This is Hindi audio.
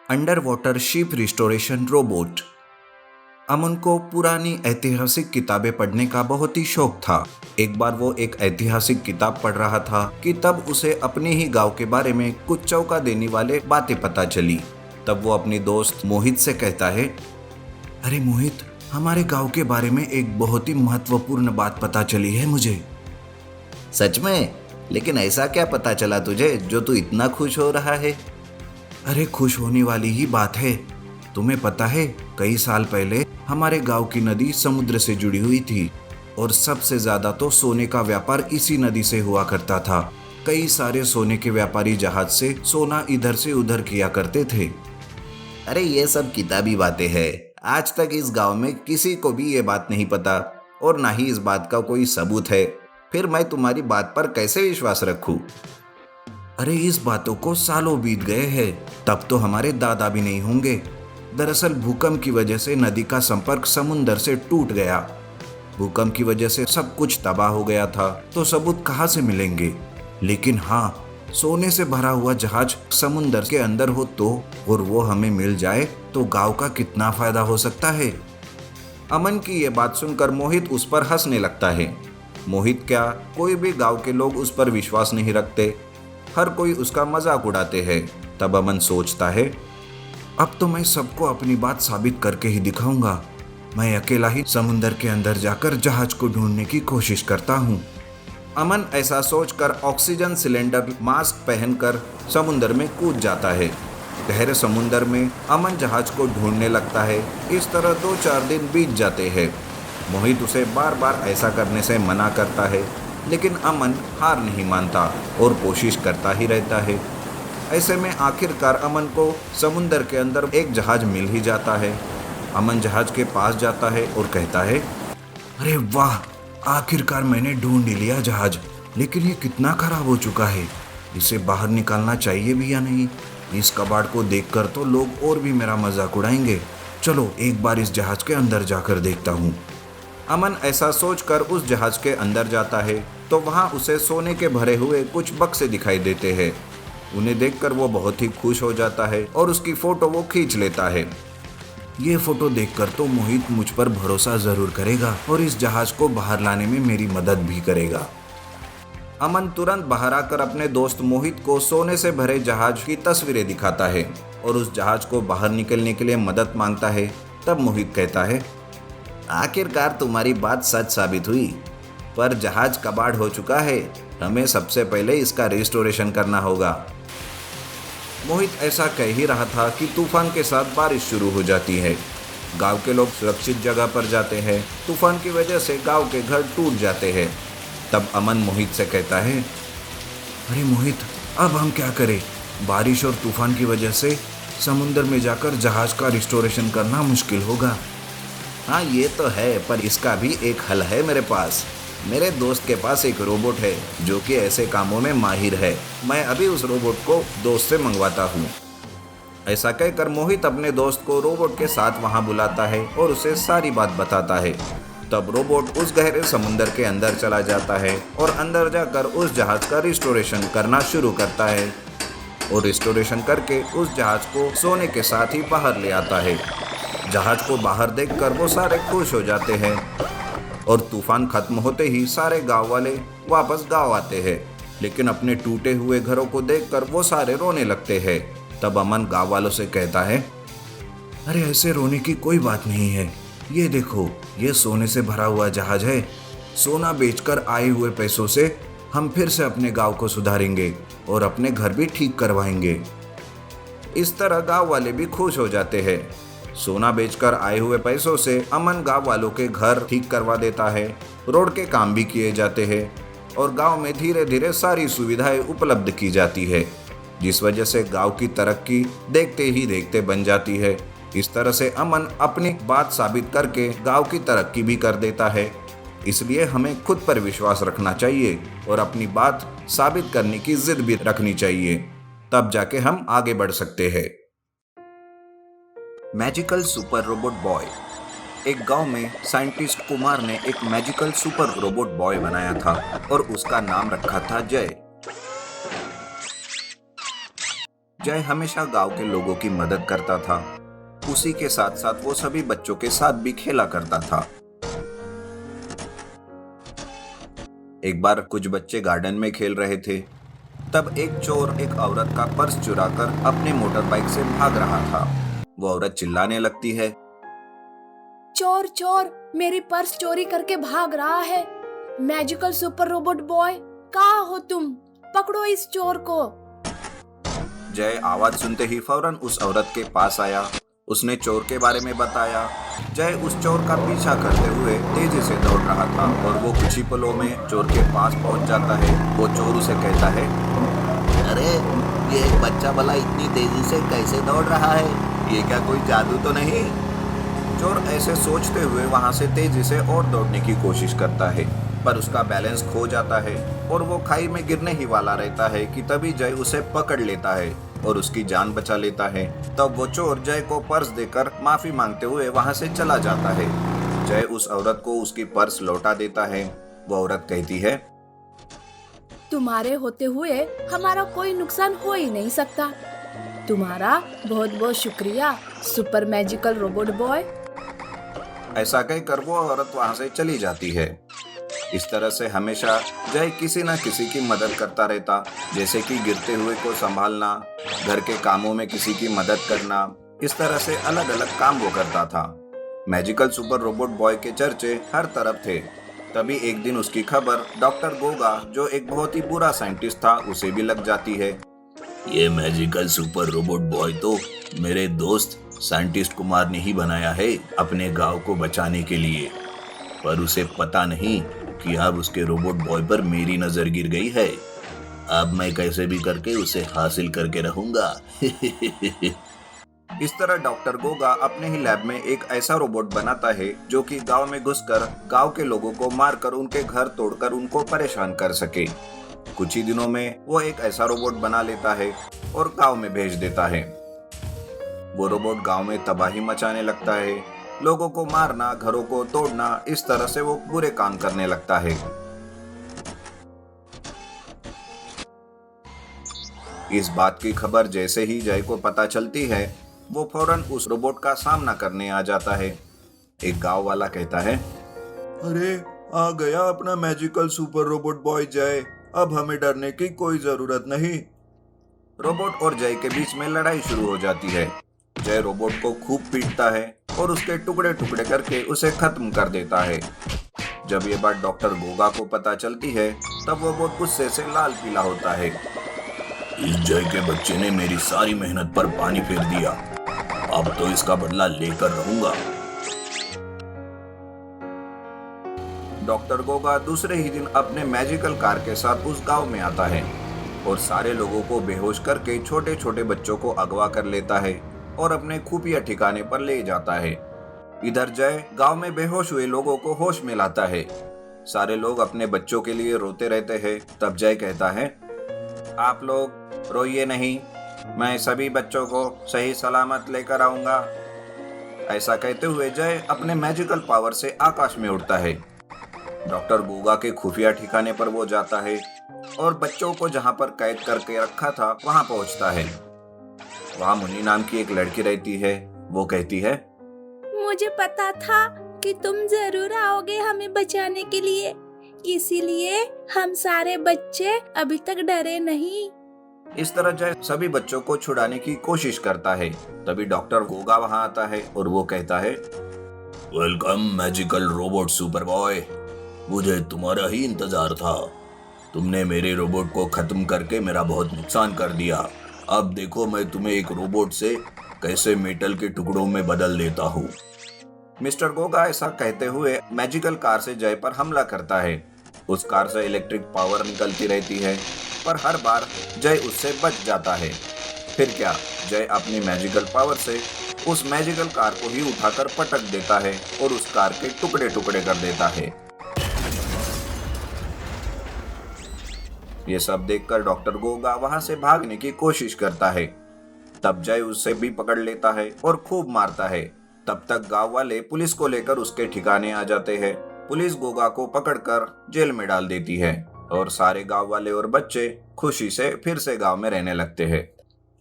Under water ship restoration robot. Aman को पुरानी ऐतिहासिक किताबें पढ़ने का बहुत ही शौक था। एक बार वो एक ऐतिहासिक किताब पढ़ रहा था कि तब उसे अपने ही गांव के बारे में कुछ चौंका देने वाले बातें पता चली। तब वो अपनी दोस्त मोहित से कहता है, अरे मोहित, हमारे गांव के बारे में एक बहुत ही महत्वपूर्ण बात पता चली है मुझे। सच में? लेकिन ऐसा क्या पता चला तुझे जो तू इतना खुश हो रहा है? अरे खुश होने वाली ही बात है। तुम्हें पता है, कई साल पहले हमारे गांव की नदी समुद्र से जुड़ी हुई थी और सबसे ज्यादा तो सोने का व्यापार इसी नदी से हुआ करता था। कई सारे सोने के व्यापारी जहाज से सोना इधर से उधर किया करते थे। अरे ये सब किताबी बातें हैं। आज तक इस गांव में किसी को भी ये बात नहीं पता और ना ही इस बात का कोई सबूत है। फिर मैं तुम्हारी बात पर कैसे विश्वास रखूं? अरे इस बातों को सालों बीत गए हैं, तब तो हमारे दादा भी नहीं होंगे। दरअसल भूकंप की वजह से नदी का संपर्क समुद्र से टूट गया। भूकंप की वजह से सब कुछ तबाह हो गया था, तो सबूत कहाँ से मिलेंगे। लेकिन हाँ, सोने से भरा हुआ जहाज समुद्र के अंदर हो तो, और वो हमें मिल जाए तो गांव का कितना फायदा हो सकता है। अमन की ये बात सुनकर मोहित उस पर हंसने लगता है। मोहित क्या, कोई भी गांव के लोग उस पर विश्वास नहीं रखते। हर कोई उसका मजाक उड़ाते हैं। तब अमन सोचता है, अब तो मैं सबको अपनी बात साबित करके ही दिखाऊंगा। मैं अकेला ही समुद्र के अंदर जाकर जहाज को ढूंढने की कोशिश करता हूँ। अमन ऐसा सोचकर ऑक्सीजन सिलेंडर मास्क पहनकर समुद्र में कूद जाता है। गहरे समुद्र में अमन जहाज को ढूंढने लगता है। इस तरह 2-4 दिन बीत जाते हैं। मोहित उसे बार बार ऐसा करने से मना करता है, लेकिन अमन हार नहीं मानता और कोशिश करता ही रहता है। ऐसे में आखिरकार अमन को समुद्र के अंदर एक जहाज मिल ही जाता है। अमन जहाज के पास जाता है और कहता है, अरे वाह, आखिरकार मैंने ढूंढ ही लिया जहाज। लेकिन ये कितना खराब हो चुका है। इसे बाहर निकालना चाहिए भी या नहीं। इस कबाड़ को देखकर तो लोग और भी मेरा मजाक उड़ाएंगे। चलो एक बार इस जहाज के अंदर जाकर देखता हूँ। अमन ऐसा सोचकर उस जहाज के अंदर जाता है तो वहाँ उसे सोने के भरे हुए कुछ बक्से दिखाई देते हैं। उन्हें देखकर वो बहुत ही खुश हो जाता है और उसकी फोटो वो खींच लेता है। ये फोटो देखकर तो मोहित मुझ पर भरोसा जरूर करेगा और इस जहाज को बाहर लाने में मेरी मदद भी करेगा। अमन तुरंत बाहर आकर अपने दोस्त मोहित को सोने से भरे जहाज की तस्वीरें दिखाता है और उस जहाज को बाहर निकलने के लिए मदद मांगता है। तब मोहित कहता है, आखिरकार तुम्हारी बात सच साबित हुई, पर जहाज कबाड़ हो चुका है। हमें सबसे पहले इसका रिस्टोरेशन करना होगा। मोहित ऐसा कह ही रहा था कि तूफान के साथ बारिश शुरू हो जाती है। गांव के लोग सुरक्षित जगह पर जाते हैं। तूफान की वजह से गांव के घर टूट जाते हैं। तब अमन मोहित से कहता है, अरे मोहित, अब हम क्या करें। बारिश और तूफान की वजह से समुद्र में जाकर जहाज का रिस्टोरेशन करना मुश्किल होगा। हाँ ये तो है, पर इसका भी एक हल है मेरे पास। मेरे दोस्त के पास एक रोबोट है जो कि ऐसे कामों में माहिर है। मैं अभी उस रोबोट को दोस्त से मंगवाता हूँ। ऐसा कहकर मोहित अपने दोस्त को रोबोट के साथ वहाँ बुलाता है और उसे सारी बात बताता है। तब रोबोट उस गहरे समुद्र के अंदर चला जाता है और अंदर जाकर उस जहाज का रिस्टोरेशन करना शुरू करता है और रिस्टोरेशन करके उस जहाज को सोने के साथ ही बाहर ले आता है। जहाज को बाहर देखकर वो सारे खुश हो जाते हैं और तूफान खत्म होते ही सारे गांव वाले वापस गांव आते हैं। लेकिन अपने टूटे हुए घरों को देखकर वो सारे रोने लगते हैं। तब अमन गांव वालों से कहता है, अरे ऐसे रोने की कोई बात नहीं है। ये देखो, ये सोने से भरा हुआ जहाज है। सोना बेचकर आए हुए पैसों से हम फिर से अपने गांव को सुधारेंगे और अपने घर भी ठीक करवाएंगे। इस तरह गांव वाले भी खुश हो जाते हैं। सोना बेचकर आए हुए पैसों से अमन गांव वालों के घर ठीक करवा देता है। रोड के काम भी किए जाते हैं और गांव में धीरे धीरे सारी सुविधाएं उपलब्ध की जाती है, जिस वजह से गांव की तरक्की देखते ही देखते बन जाती है। इस तरह से अमन अपनी बात साबित करके गांव की तरक्की भी कर देता है। इसलिए हमें खुद पर विश्वास रखना चाहिए और अपनी बात साबित करने की जिद भी रखनी चाहिए, तब जाके हम आगे बढ़ सकते हैं। Magical super robot boy. एक गांव में साइंटिस्ट कुमार ने एक मैजिकल सुपर रोबोट बॉय बनाया था और उसका नाम रखा था जय। जय हमेशा गांव के लोगों की मदद करता था। उसी के साथ साथ वो सभी बच्चों के साथ भी खेला करता था। एक बार कुछ बच्चे गार्डन में खेल रहे थे। तब एक चोर एक औरत का पर्स चुराकर अपने मोटर बाइक से भाग रहा था। वो औरत चिल्लाने लगती है, चोर चोर, मेरी पर्स चोरी करके भाग रहा है। मैजिकल सुपर रोबोट बॉय, कहाँ हो तुम? पकड़ो इस चोर को। जय आवाज सुनते ही फौरन उस औरत के पास आया। उसने चोर के बारे में बताया। जय उस चोर का पीछा करते हुए तेजी से दौड़ रहा था और वो कुछ ही पलों में चोर के पास पहुंच जाता है। वो चोर उसे कहता है, अरे ये एक बच्चा भला इतनी तेजी से कैसे दौड़ रहा है? ये क्या कोई जादू तो नहीं? चोर ऐसे सोचते हुए वहां से तेजी से और दौड़ने की कोशिश करता है, पर उसका बैलेंस खो जाता है और वो खाई में गिरने ही वाला रहता है कि तभी जय उसे पकड़ लेता है और उसकी जान बचा लेता है। तब वो चोर जय को पर्स देकर माफी मांगते हुए वहां से चला जाता है। जय उस औरत को उसकी पर्स लौटा देता है। वो औरत कहती है, तुम्हारे होते हुए हमारा कोई नुकसान हो ही नहीं सकता। तुम्हारा बहुत बहुत शुक्रिया सुपर मैजिकल रोबोट बॉय। ऐसा कहकर वो औरत वहां से चली जाती है। इस तरह से हमेशा जय किसी न किसी की मदद करता रहता, जैसे कि गिरते हुए को संभालना, घर के कामों में किसी की मदद करना। इस तरह से अलग अलग काम वो करता था। मैजिकल सुपर रोबोट बॉय के चर्चे हर तरफ थे। तभी एक दिन उसकी खबर डॉक्टर गोगा, जो एक बहुत ही बुरा साइंटिस्ट था, उसे भी लग जाती है। ये मैजिकल सुपर रोबोट बॉय तो मेरे दोस्त साइंटिस्ट कुमार ने ही बनाया है अपने गांव को बचाने के लिए, पर उसे पता नहीं कि अब उसके रोबोट बॉय पर मेरी नजर गिर गई है। अब मैं कैसे भी करके उसे हासिल करके रहूंगा। इस तरह डॉक्टर गोगा अपने ही लैब में एक ऐसा रोबोट बनाता है जो कि गांव में घुसकर गांव के लोगों को मारकर उनके घर तोड़कर उनको परेशान कर सके। कुछ ही दिनों में वो एक ऐसा रोबोट बना लेता है और गांव में भेज देता है। वो रोबोट गांव में तबाही मचाने लगता है, लोगों को मारना, घरों को तोड़ना, इस तरह से वो बुरे काम करने लगता है। इस बात की खबर जैसे ही जय को पता चलती है, वो फौरन उस रोबोट का सामना करने आ जाता है। एक गांव वाला कहता है, अरे आ गया अपना मैजिकल सुपर रोबोट बॉय जय, अब हमें डरने की कोई जरूरत नहीं। रोबोट और जय के बीच में लड़ाई शुरू हो जाती है। जय रोबोट को खूब पीटता है और उसके टुकड़े टुकड़े करके उसे खत्म कर देता है। जब ये बात डॉक्टर गोगा को पता चलती है, तब वो बहुत गुस्से से लाल पीला होता है। इस जय के बच्चे ने मेरी सारी मेहनत पर पानी फेर दिया, अब तो इसका बदला लेकर रहूंगा। डॉक्टर गोगा दूसरे ही दिन अपने मैजिकल कार के साथ उस गांव में आता है और सारे लोगों को बेहोश करके छोटे छोटे बच्चों को अगवा कर लेता है और अपने खुफिया ठिकाने पर ले जाता है। इधर जय गांव में बेहोश हुए लोगों को होश में लाता है। सारे लोग अपने बच्चों के लिए रोते रहते हैं। तब जय कहता है, आप लोग रोइए नहीं, मैं सभी बच्चों को सही सलामत लेकर आऊंगा। ऐसा कहते हुए जय अपने मैजिकल पावर से आकाश में उड़ता है। डॉक्टर गोगा के खुफिया ठिकाने पर वो जाता है और बच्चों को जहां पर कैद करके रखा था वहां पहुंचता है। वहां मुन्नी नाम की एक लड़की रहती है। वो कहती है, मुझे पता था कि तुम जरूर आओगे हमें बचाने के लिए, इसीलिए हम सारे बच्चे अभी तक डरे नहीं। इस तरह जय सभी बच्चों को छुड़ाने की कोशिश करता है। तभी डॉक्टर गोगा वहां आता है और वो कहता है, welcome magical robot super boy, मुझे तुम्हारा ही इंतजार था। तुमने मेरे रोबोट को खत्म करके मेरा बहुत नुकसान कर दिया। अब देखो मैं तुम्हें एक रोबोट से कैसे मेटल के टुकड़ों में बदल देता हूँ। मिस्टर गोगा ऐसा कहते हुए मैजिकल कार से जय पर हमला करता है। उस कार से इलेक्ट्रिक पावर निकलती रहती है, पर हर बार जय उससे बच जाता है। फिर क्या, जय अपनी मैजिकल पावर से उस मैजिकल कार को ही उठाकर पटक देता है और उस कार के टुकड़े टुकड़े कर देता है। ये सब देखकर डॉक्टर गोगा वहां से भागने की कोशिश करता है। तब जय उसे भी पकड़ लेता है और खूब मारता है। तब तक गांव वाले पुलिस को लेकर उसके ठिकाने आ जाते हैं। पुलिस गोगा को पकड़कर जेल में डाल देती है और सारे गांव वाले और बच्चे खुशी से फिर से गांव में रहने लगते हैं।